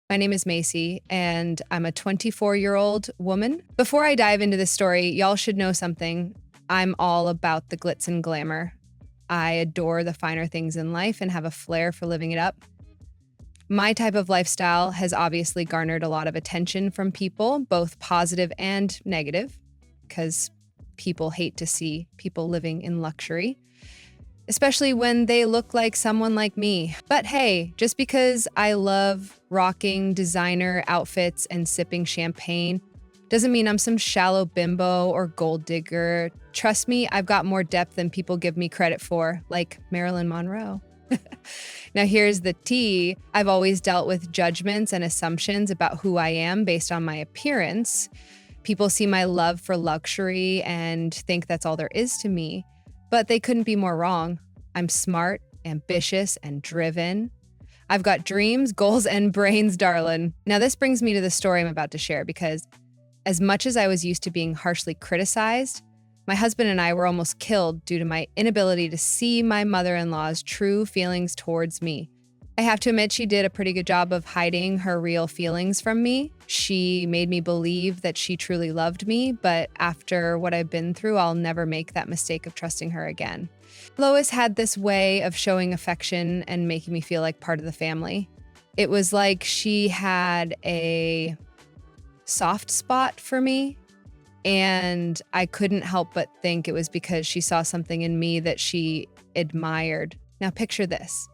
My name is Macy, and I'm a 24-year-old woman. Before I dive into this story, y'all should know something. I'm all about the glitz and glamour. I adore the finer things in life and have a flair for living it up. My type of lifestyle has obviously garnered a lot of attention from people, both positive and negative, because people hate to see people living in luxury, especially when they look like someone like me. But hey, just because I love rocking designer outfits and sipping champagne doesn't mean I'm some shallow bimbo or gold digger. Trust me, I've got more depth than people give me credit for, like Marilyn Monroe. Now here's the tea. I've always dealt with judgments and assumptions about who I am based on my appearance. People see my love for luxury and think that's all there is to me, but they couldn't be more wrong. I'm smart, ambitious, and driven. I've got dreams, goals, and brains, darling. Now this brings me to the story I'm about to share because as much as I was used to being harshly criticized, my husband and I were almost killed due to my inability to see my mother-in-law's true feelings towards me. I have to admit she did a pretty good job of hiding her real feelings from me. She made me believe that she truly loved me, but after what I've been through, I'll never make that mistake of trusting her again. Lois had this way of showing affection and making me feel like part of the family. It was like she had a soft spot for me, and I couldn't help but think it was because she saw something in me that she admired. Now picture this.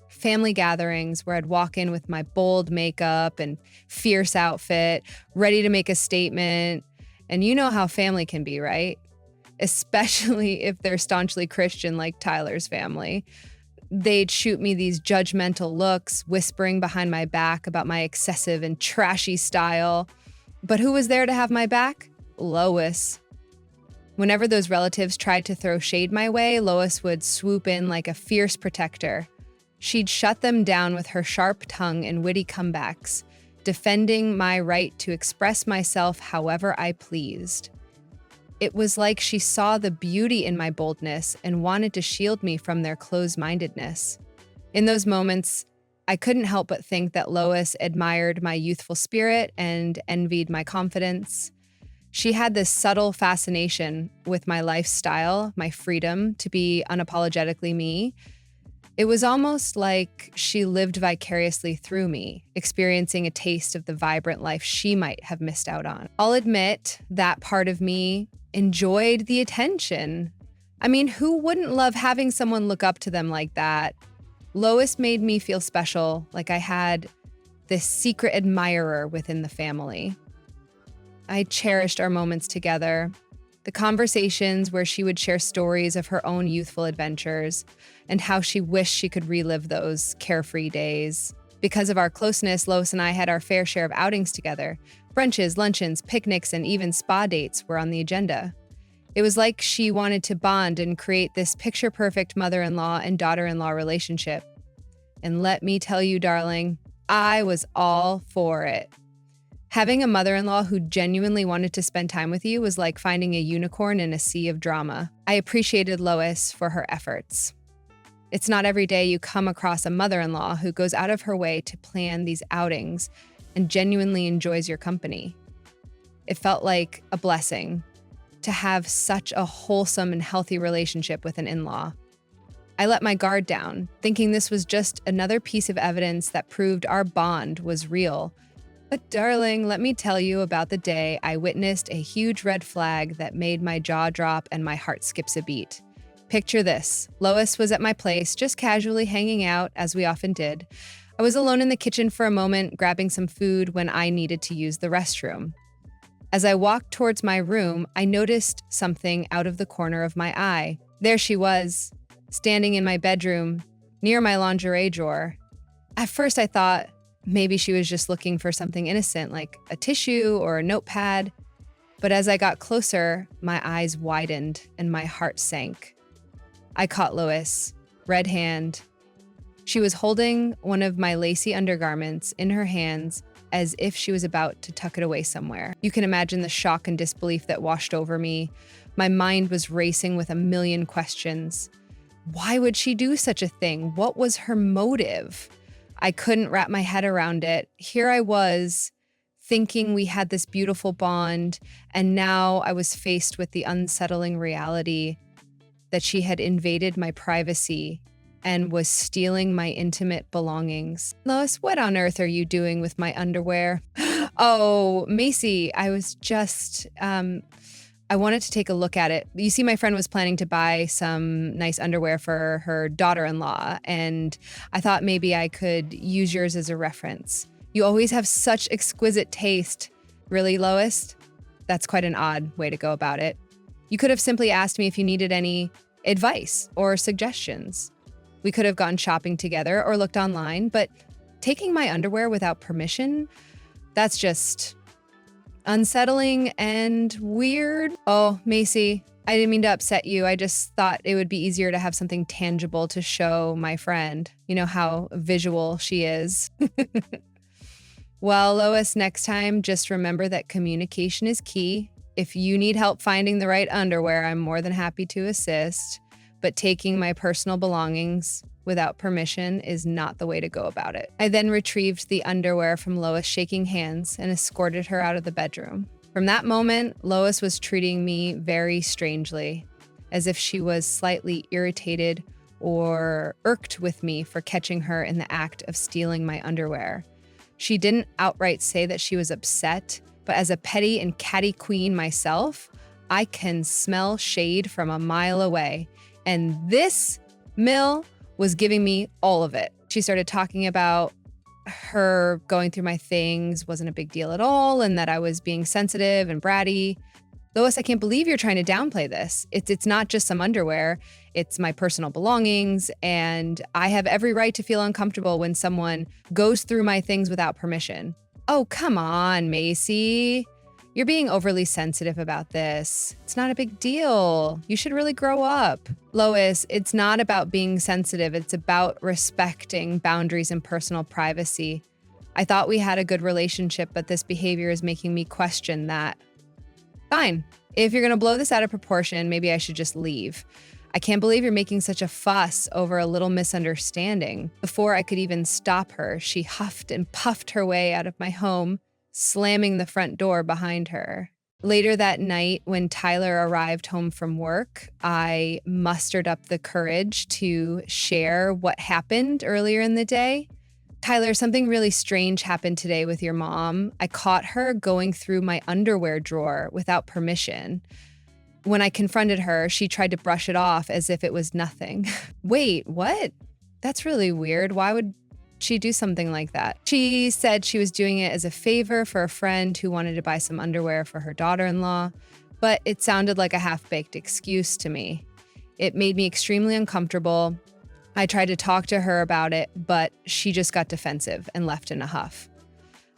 Family gatherings where I'd walk in with my bold makeup and fierce outfit, ready to make a statement. And you know how family can be, right? Especially if they're staunchly Christian like Tyler's family. They'd shoot me these judgmental looks, whispering behind my back about my excessive and trashy style. But who was there to have my back? Lois. Whenever those relatives tried to throw shade my way, Lois would swoop in like a fierce protector. She'd shut them down with her sharp tongue and witty comebacks, defending my right to express myself however I pleased. It was like she saw the beauty in my boldness and wanted to shield me from their closed-mindedness. In those moments, I couldn't help but think that Lois admired my youthful spirit and envied my confidence. She had this subtle fascination with my lifestyle, my freedom to be unapologetically me. It was almost like she lived vicariously through me, experiencing a taste of the vibrant life she might have missed out on. I'll admit that part of me enjoyed the attention. I mean, who wouldn't love having someone look up to them like that? Lois made me feel special, like I had this secret admirer within the family. I cherished our moments together, the conversations where she would share stories of her own youthful adventures and how she wished she could relive those carefree days. Because of our closeness, Lois and I had our fair share of outings together. Brunches, luncheons, picnics, and even spa dates were on the agenda. It was like she wanted to bond and create this picture-perfect mother-in-law and daughter-in-law relationship. And let me tell you, darling, I was all for it. Having a mother-in-law who genuinely wanted to spend time with you was like finding a unicorn in a sea of drama. I appreciated Lois for her efforts. It's not every day you come across a mother-in-law who goes out of her way to plan these outings and genuinely enjoys your company. It felt like a blessing to have such a wholesome and healthy relationship with an in-law. I let my guard down, thinking this was just another piece of evidence that proved our bond was real. But darling, let me tell you about the day I witnessed a huge red flag that made my jaw drop and my heart skips a beat. Picture this. Lois was at my place, just casually hanging out, as we often did. I was alone in the kitchen for a moment, grabbing some food when I needed to use the restroom. As I walked towards my room, I noticed something out of the corner of my eye. There she was, standing in my bedroom, near my lingerie drawer. At first I thought maybe she was just looking for something innocent, like a tissue or a notepad. But as I got closer, my eyes widened and my heart sank. I caught Lois, red hand. She was holding one of my lacy undergarments in her hands as if she was about to tuck it away somewhere. You can imagine the shock and disbelief that washed over me. My mind was racing with a million questions. Why would she do such a thing? What was her motive? I couldn't wrap my head around it. Here I was thinking we had this beautiful bond, and now I was faced with the unsettling reality that she had invaded my privacy and was stealing my intimate belongings. Lois, what on earth are you doing with my underwear? Oh, Macy, I was just, I wanted to take a look at it. You see, my friend was planning to buy some nice underwear for her daughter-in-law, and I thought maybe I could use yours as a reference. You always have such exquisite taste. Really, Lois? That's quite an odd way to go about it. You could have simply asked me if you needed any advice or suggestions. We could have gone shopping together or looked online, but taking my underwear without permission, that's just unsettling and weird. Oh, Macy, I didn't mean to upset you. I just thought it would be easier to have something tangible to show my friend. You know how visual she is. Well, Lois, next time, just remember that communication is key. If you need help finding the right underwear, I'm more than happy to assist. But taking my personal belongings without permission is not the way to go about it. I then retrieved the underwear from Lois, shaking hands, and escorted her out of the bedroom. From that moment, Lois was treating me very strangely, as if she was slightly irritated or irked with me for catching her in the act of stealing my underwear. She didn't outright say that she was upset, but as a petty and catty queen myself, I can smell shade from a mile away. And this Mill was giving me all of it. She started talking about her going through my things wasn't a big deal at all, and that I was being sensitive and bratty. Lois, I can't believe you're trying to downplay this. It's not just some underwear, it's my personal belongings, and I have every right to feel uncomfortable when someone goes through my things without permission. Oh, come on, Macy. You're being overly sensitive about this. It's not a big deal. You should really grow up. Lois, it's not about being sensitive. It's about respecting boundaries and personal privacy. I thought we had a good relationship, but this behavior is making me question that. Fine. If you're going to blow this out of proportion, maybe I should just leave. I can't believe you're making such a fuss over a little misunderstanding. Before I could even stop her, she huffed and puffed her way out of my home, slamming the front door behind her. Later that night, when Tyler arrived home from work, I mustered up the courage to share what happened earlier in the day. Tyler, something really strange happened today with your mom. I caught her going through my underwear drawer without permission. When I confronted her, she tried to brush it off as if it was nothing. Wait, what? That's really weird. Why would she do something like that? She said she was doing it as a favor for a friend who wanted to buy some underwear for her daughter-in-law, but it sounded like a half-baked excuse to me. It made me extremely uncomfortable. I tried to talk to her about it, but she just got defensive and left in a huff.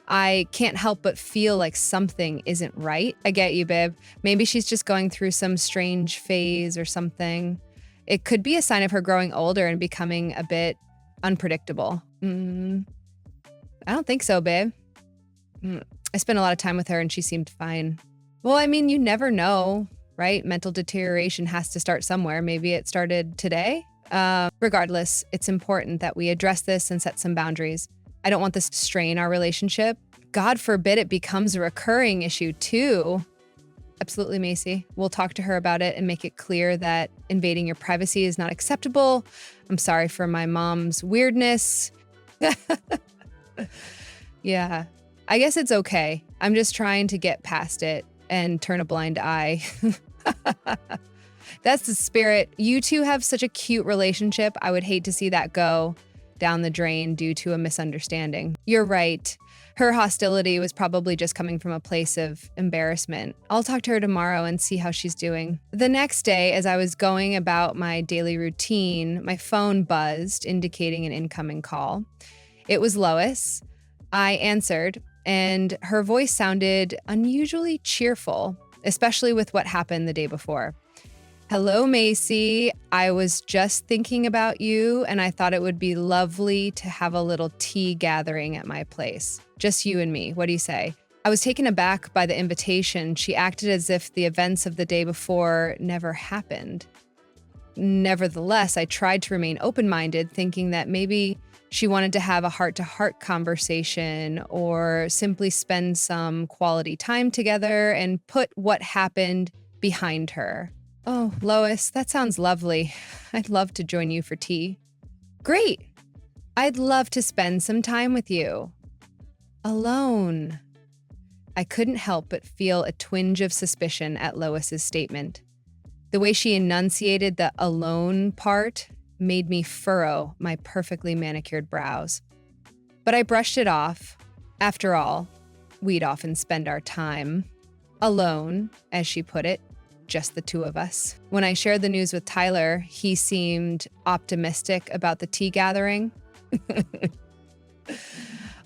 I can't help but feel like something isn't right. I get you, babe. Maybe she's just going through some strange phase or something. It could be a sign of her growing older and becoming a bit unpredictable. I don't think so, babe. I spent a lot of time with her and she seemed fine. Well, I mean, you never know, right? Mental deterioration has to start somewhere. Maybe it started today. Regardless, it's important that we address this and set some boundaries. I don't want this to strain our relationship. God forbid it becomes a recurring issue too. Absolutely, Macy. We'll talk to her about it and make it clear that invading your privacy is not acceptable. I'm sorry for my mom's weirdness. Yeah, I guess it's okay. I'm just trying to get past it and turn a blind eye. That's the spirit. You two have such a cute relationship. I would hate to see that go down the drain due to a misunderstanding. You're right. Her hostility was probably just coming from a place of embarrassment. I'll talk to her tomorrow and see how she's doing. The next day, as I was going about my daily routine, my phone buzzed, indicating an incoming call. It was Lois. I answered, and her voice sounded unusually cheerful, especially with what happened the day before. Hello, Macy. I was just thinking about you, and I thought it would be lovely to have a little tea gathering at my place. Just you and me. What do you say? I was taken aback by the invitation. She acted as if the events of the day before never happened. Nevertheless, I tried to remain open-minded, thinking that maybe she wanted to have a heart-to-heart conversation or simply spend some quality time together and put what happened behind her. Oh, Lois, that sounds lovely. I'd love to join you for tea. Great. I'd love to spend some time with you. Alone. I couldn't help but feel a twinge of suspicion at Lois's statement. The way she enunciated the alone part made me furrow my perfectly manicured brows. But I brushed it off. After all, we'd often spend our time alone, as she put it, just the two of us. When I shared the news with Tyler, he seemed optimistic about the tea gathering.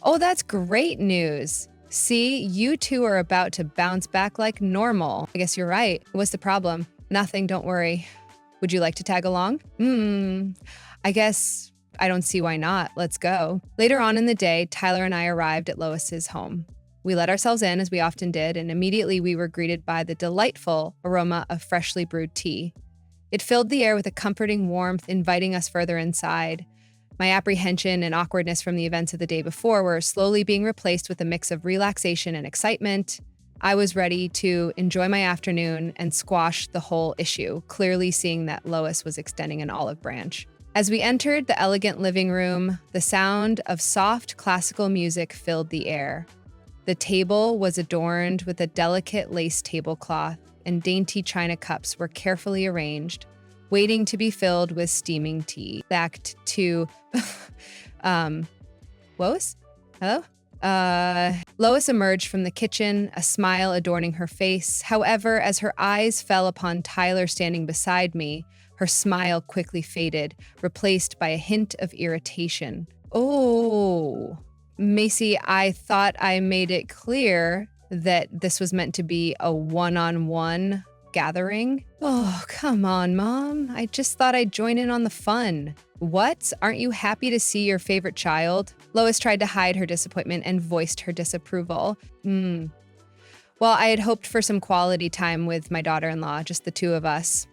Oh, that's great news. See, you two are about to bounce back like normal. I guess you're right. What's the problem? Nothing, don't worry. Would you like to tag along? I guess I don't see why not. Let's go. Later on in the day, Tyler and I arrived at Lois's home. We let ourselves in, as we often did, and immediately we were greeted by the delightful aroma of freshly brewed tea. It filled the air with a comforting warmth, inviting us further inside. My apprehension and awkwardness from the events of the day before were slowly being replaced with a mix of relaxation and excitement. I was ready to enjoy my afternoon and squash the whole issue, clearly seeing that Lois was extending an olive branch. As we entered the elegant living room, the sound of soft classical music filled the air. The table was adorned with a delicate lace tablecloth, and dainty china cups were carefully arranged, waiting to be filled with steaming tea. Back to Lois? Hello? Lois emerged from the kitchen, a smile adorning her face. However, as her eyes fell upon Tyler standing beside me, her smile quickly faded, replaced by a hint of irritation. Oh, Macy, I thought I made it clear that this was meant to be a one-on-one gathering. Oh, come on, Mom. I just thought I'd join in on the fun. What? Aren't you happy to see your favorite child? Lois tried to hide her disappointment and voiced her disapproval. Well, I had hoped for some quality time with my daughter-in-law, just the two of us.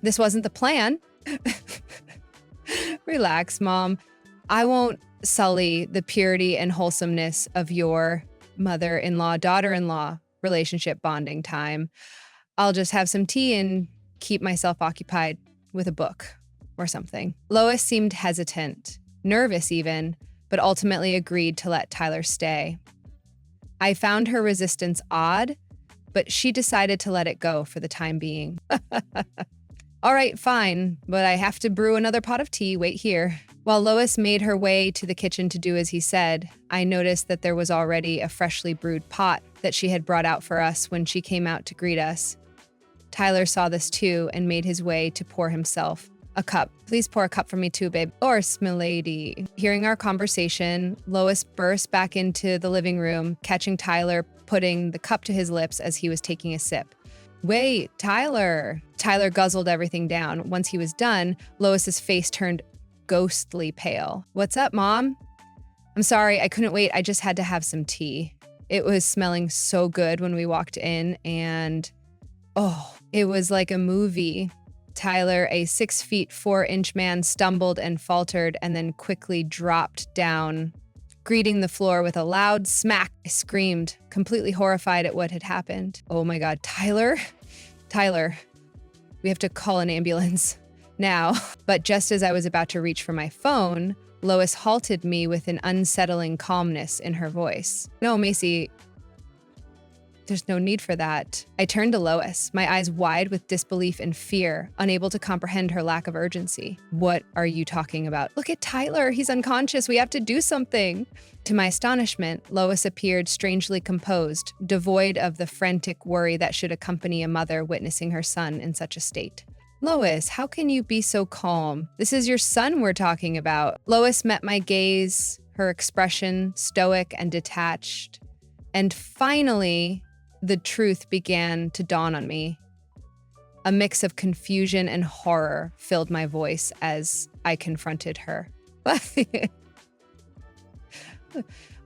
This wasn't the plan. Relax, Mom. I won't sully the purity and wholesomeness of your mother-in-law, daughter-in-law relationship bonding time. I'll just have some tea and keep myself occupied with a book or something. Lois seemed hesitant, nervous even, but ultimately agreed to let Tyler stay. I found her resistance odd, but she decided to let it go for the time being. All right, fine, but I have to brew another pot of tea. Wait here. While Lois made her way to the kitchen to do as he said, I noticed that there was already a freshly brewed pot that she had brought out for us when she came out to greet us. Tyler saw this too and made his way to pour himself a cup. Please pour a cup for me too, babe. Of course, milady. Hearing our conversation, Lois burst back into the living room, catching Tyler putting the cup to his lips as he was taking a sip. Wait, Tyler. Tyler guzzled everything down. Once he was done, Lois's face turned ghostly pale. What's up, Mom? I'm sorry, I couldn't wait. I just had to have some tea. It was smelling so good when we walked in, and it was like a movie. Tyler, a 6'4" man, stumbled and faltered and then quickly dropped down, greeting the floor with a loud smack. I screamed, completely horrified at what had happened. Oh my God, Tyler, we have to call an ambulance now. But just as I was about to reach for my phone, Lois halted me with an unsettling calmness in her voice. No, Macy, there's no need for that. I turned to Lois, my eyes wide with disbelief and fear, unable to comprehend her lack of urgency. What are you talking about? Look at Tyler, he's unconscious. We have to do something. To my astonishment, Lois appeared strangely composed, devoid of the frantic worry that should accompany a mother witnessing her son in such a state. Lois, how can you be so calm? This is your son we're talking about. Lois met my gaze, her expression stoic and detached. And finally, the truth began to dawn on me. A mix of confusion and horror filled my voice as I confronted her.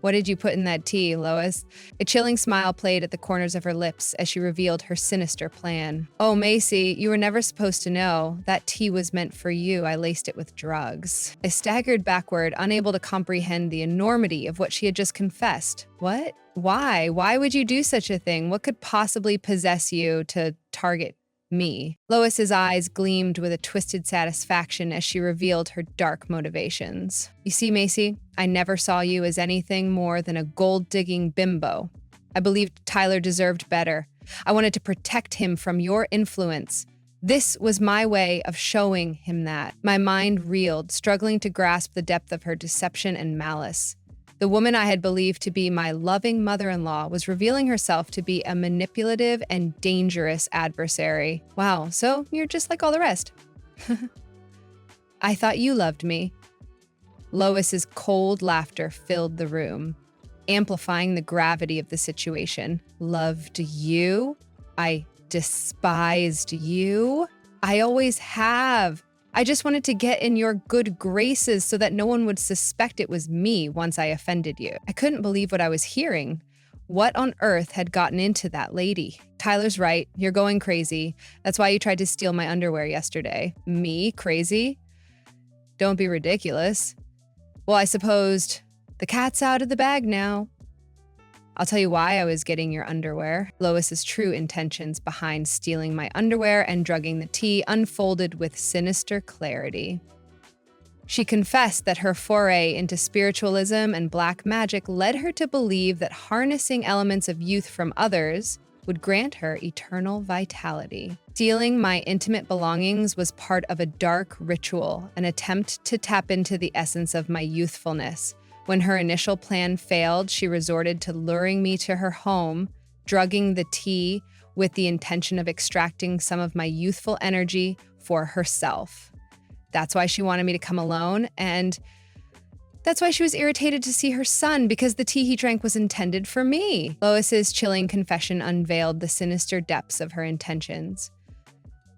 What did you put in that tea, Lois? A chilling smile played at the corners of her lips as she revealed her sinister plan. Oh, Macy, you were never supposed to know. That tea was meant for you. I laced it with drugs. I staggered backward, unable to comprehend the enormity of what she had just confessed. What? Why? Why would you do such a thing? What could possibly possess you to target me? Lois's eyes gleamed with a twisted satisfaction as she revealed her dark motivations. You see, Macy, I never saw you as anything more than a gold-digging bimbo. I believed Tyler deserved better. I wanted to protect him from your influence. This was my way of showing him that. My mind reeled, struggling to grasp the depth of her deception and malice. The woman I had believed to be my loving mother-in-law was revealing herself to be a manipulative and dangerous adversary. Wow, so you're just like all the rest. I thought you loved me. Lois's cold laughter filled the room, amplifying the gravity of the situation. Loved you? I despised you? I always have. I just wanted to get in your good graces so that no one would suspect it was me once I offended you. I couldn't believe what I was hearing. What on earth had gotten into that lady? Tyler's right. You're going crazy. That's why you tried to steal my underwear yesterday. Me? Crazy? Don't be ridiculous. Well, I supposed the cat's out of the bag now. I'll tell you why I was getting your underwear. Lois's true intentions behind stealing my underwear and drugging the tea unfolded with sinister clarity. She confessed that her foray into spiritualism and black magic led her to believe that harnessing elements of youth from others would grant her eternal vitality. Stealing my intimate belongings was part of a dark ritual, an attempt to tap into the essence of my youthfulness. When her initial plan failed, she resorted to luring me to her home, drugging the tea with the intention of extracting some of my youthful energy for herself. That's why she wanted me to come alone, and that's why she was irritated to see her son, because the tea he drank was intended for me. Lois's chilling confession unveiled the sinister depths of her intentions.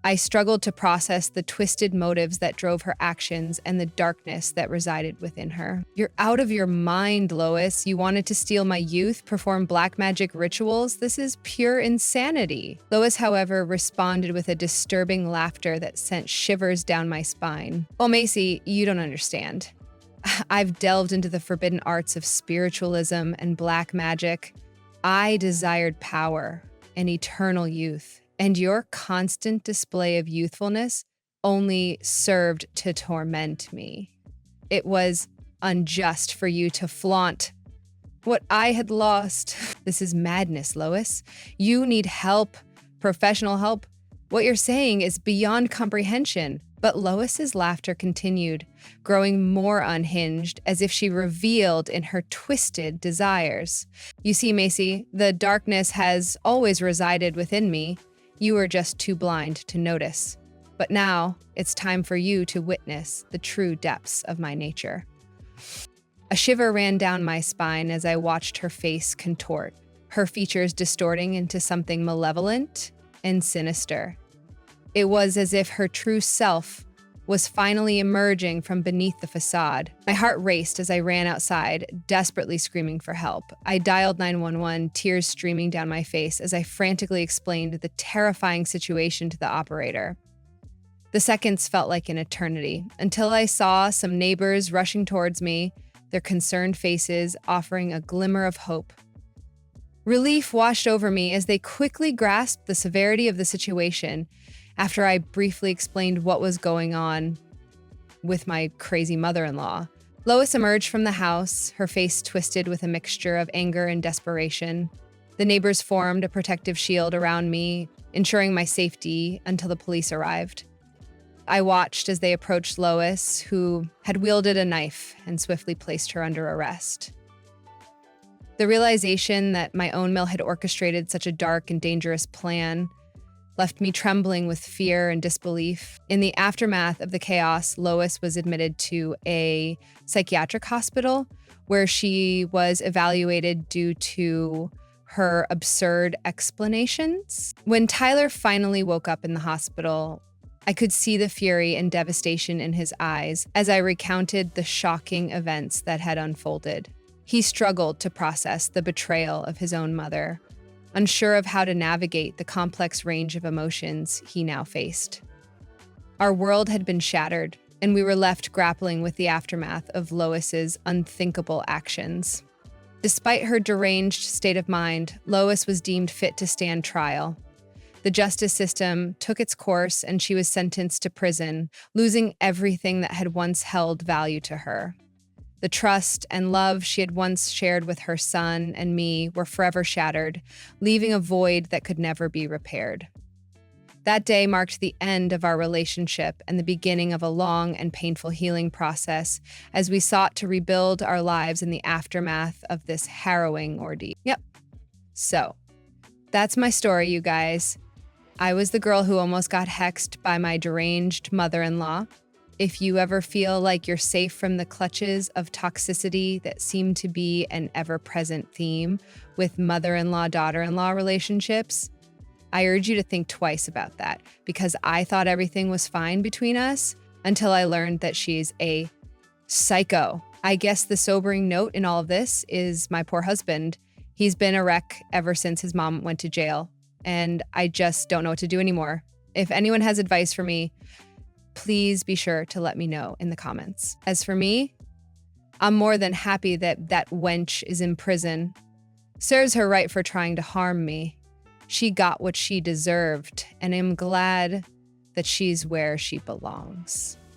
I struggled to process the twisted motives that drove her actions and the darkness that resided within her. You're out of your mind, Lois. You wanted to steal my youth, perform black magic rituals? This is pure insanity. Lois, however, responded with a disturbing laughter that sent shivers down my spine. Well, Macy, you don't understand. I've delved into the forbidden arts of spiritualism and black magic. I desired power and eternal youth. And your constant display of youthfulness only served to torment me. It was unjust for you to flaunt what I had lost. This is madness, Lois. You need help, professional help. What you're saying is beyond comprehension. But Lois's laughter continued, growing more unhinged, as if she revealed in her twisted desires. You see, Macy, the darkness has always resided within me. You were just too blind to notice. But now, it's time for you to witness the true depths of my nature. A shiver ran down my spine as I watched her face contort, her features distorting into something malevolent and sinister. It was as if her true self was finally emerging from beneath the facade. My heart raced as I ran outside, desperately screaming for help. I dialed 911, tears streaming down my face as I frantically explained the terrifying situation to the operator. The seconds felt like an eternity, until I saw some neighbors rushing towards me, their concerned faces offering a glimmer of hope. Relief washed over me as they quickly grasped the severity of the situation. After I briefly explained what was going on with my crazy mother-in-law, Lois emerged from the house, her face twisted with a mixture of anger and desperation. The neighbors formed a protective shield around me, ensuring my safety until the police arrived. I watched as they approached Lois, who had wielded a knife, and swiftly placed her under arrest. The realization that my own mill had orchestrated such a dark and dangerous plan left me trembling with fear and disbelief. In the aftermath of the chaos, Lois was admitted to a psychiatric hospital where she was evaluated due to her absurd explanations. When Tyler finally woke up in the hospital, I could see the fury and devastation in his eyes as I recounted the shocking events that had unfolded. He struggled to process the betrayal of his own mother, unsure of how to navigate the complex range of emotions he now faced. Our world had been shattered, and we were left grappling with the aftermath of Lois's unthinkable actions. Despite her deranged state of mind, Lois was deemed fit to stand trial. The justice system took its course and she was sentenced to prison, losing everything that had once held value to her. The trust and love she had once shared with her son and me were forever shattered, leaving a void that could never be repaired. That day marked the end of our relationship and the beginning of a long and painful healing process as we sought to rebuild our lives in the aftermath of this harrowing ordeal. So, that's my story, you guys. I was the girl who almost got hexed by my deranged mother-in-law. If you ever feel like you're safe from the clutches of toxicity that seem to be an ever-present theme with mother-in-law, daughter-in-law relationships, I urge you to think twice about that, because I thought everything was fine between us until I learned that she's a psycho. I guess the sobering note in all of this is my poor husband. He's been a wreck ever since his mom went to jail, and I just don't know what to do anymore. If anyone has advice for me, please be sure to let me know in the comments. As for me, I'm more than happy that that wench is in prison. Serves her right for trying to harm me. She got what she deserved, and I'm glad that she's where she belongs.